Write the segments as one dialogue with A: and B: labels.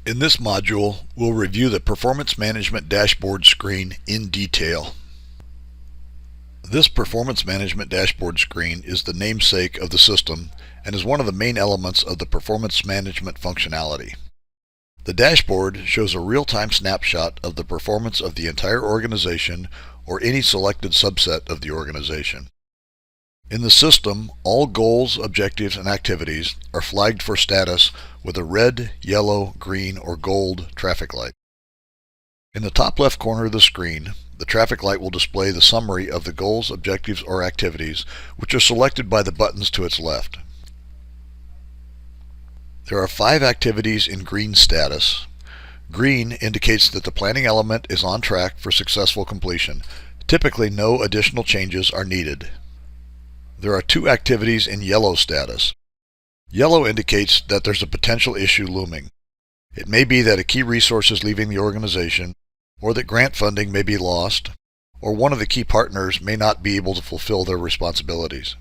A: In this module, we'll review the Performance Management Dashboard screen in detail. This Performance Management Dashboard screen is the namesake of the system and is one of the main elements of the performance management functionality. The dashboard shows a real-time snapshot of the performance of the entire organization or any selected subset of the organization. In the system, all goals, objectives, and activities are flagged for status with a red, yellow, green, or gold traffic light. In the top left corner of the screen, the traffic light will display the summary of the goals, objectives, or activities, which are selected by the buttons to its left. There are 5 activities in green status. Green indicates that the planning element is on track for successful completion. Typically, no additional changes are needed. There are 2 activities in yellow status. Yellow indicates that there's a potential issue looming. It may be that a key resource is leaving the organization, or that grant funding may be lost, or one of the key partners may not be able to fulfill their responsibilities.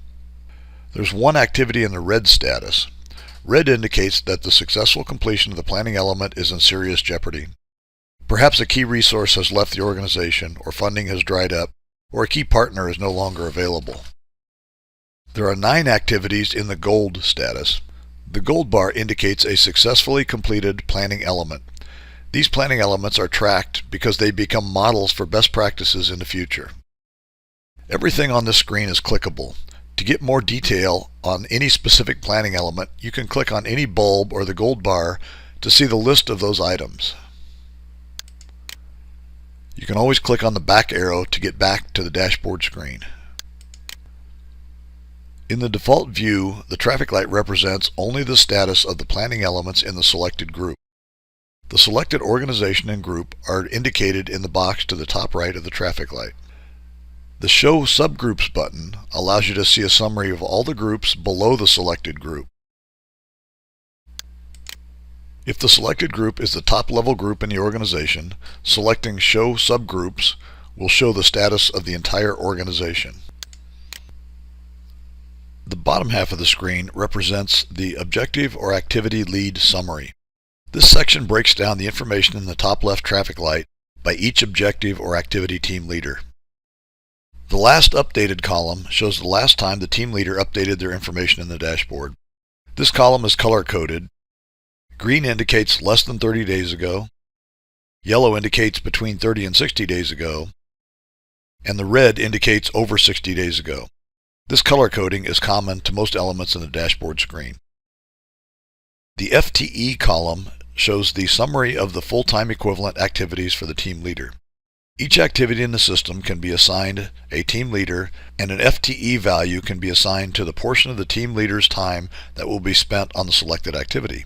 A: There's 1 activity in the red status. Red indicates that the successful completion of the planning element is in serious jeopardy. Perhaps a key resource has left the organization, or funding has dried up, or a key partner is no longer available. There are 9 activities in the gold status. The gold bar indicates a successfully completed planning element. These planning elements are tracked because they become models for best practices in the future. Everything on this screen is clickable. To get more detail on any specific planning element, you can click on any bulb or the gold bar to see the list of those items. You can always click on the back arrow to get back to the dashboard screen. In the default view, the traffic light represents only the status of the planning elements in the selected group. The selected organization and group are indicated in the box to the top right of the traffic light. The Show Subgroups button allows you to see a summary of all the groups below the selected group. If the selected group is the top-level group in the organization, selecting Show Subgroups will show the status of the entire organization. The bottom half of the screen represents the Objective or Activity Lead Summary. This section breaks down the information in the top left traffic light by each objective or activity team leader. The last updated column shows the last time the team leader updated their information in the dashboard. This column is color-coded. Green indicates less than 30 days ago. Yellow indicates between 30 and 60 days ago. And the red indicates over 60 days ago. This color coding is common to most elements in the dashboard screen. The Fte column shows the summary of the full-time equivalent activities for the team leader. Each activity in the system can be assigned a team leader, and an Fte value can be assigned to the portion of the team leader's time that will be spent on the selected activity.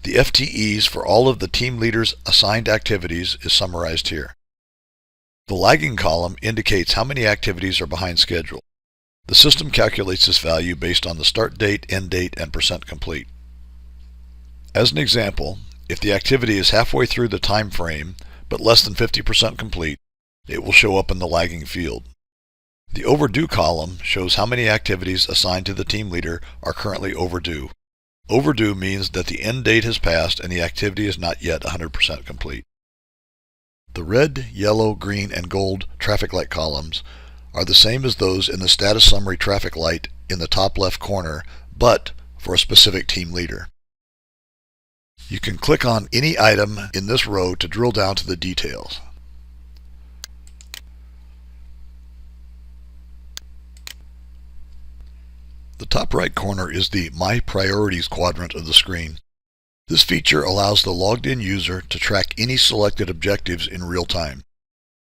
A: The FTEs for all of the team leader's assigned activities is summarized here. The lagging column indicates how many activities are behind schedule. The system calculates this value based on the start date, end date, and percent complete. As an example, if the activity is halfway through the time frame but less than 50% complete, it will show up in the lagging field. The overdue column shows how many activities assigned to the team leader are currently overdue. Overdue means that the end date has passed and the activity is not yet 100% complete. The red, yellow, green, and gold traffic light columns are the same as those in the status summary traffic light in the top left corner, but for a specific team leader. You can click on any item in this row to drill down to the details. The top right corner is the My Priorities quadrant of the screen. This feature allows the logged-in user to track any selected objectives in real time.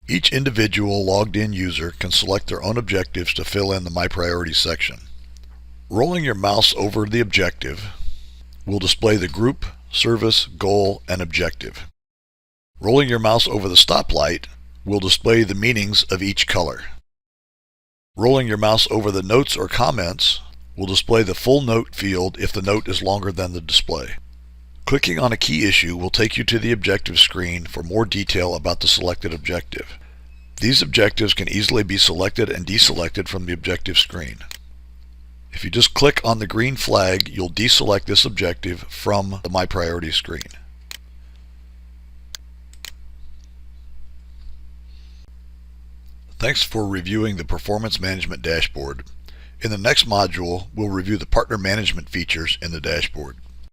A: Each individual logged-in user can select their own objectives to fill in the My Priorities section. Rolling your mouse over the objective will display the group, service, goal, and objective. Rolling your mouse over the stoplight will display the meanings of each color. Rolling your mouse over the notes or comments will display the full note field if the note is longer than the display. Clicking on a key issue will take you to the objective screen for more detail about the selected objective. These objectives can easily be selected and deselected from the objective screen. If you just click on the green flag, you'll deselect this objective from the My Priorities screen. Thanks for reviewing the Performance Management Dashboard. In the next module, we'll review the partner management features in the dashboard.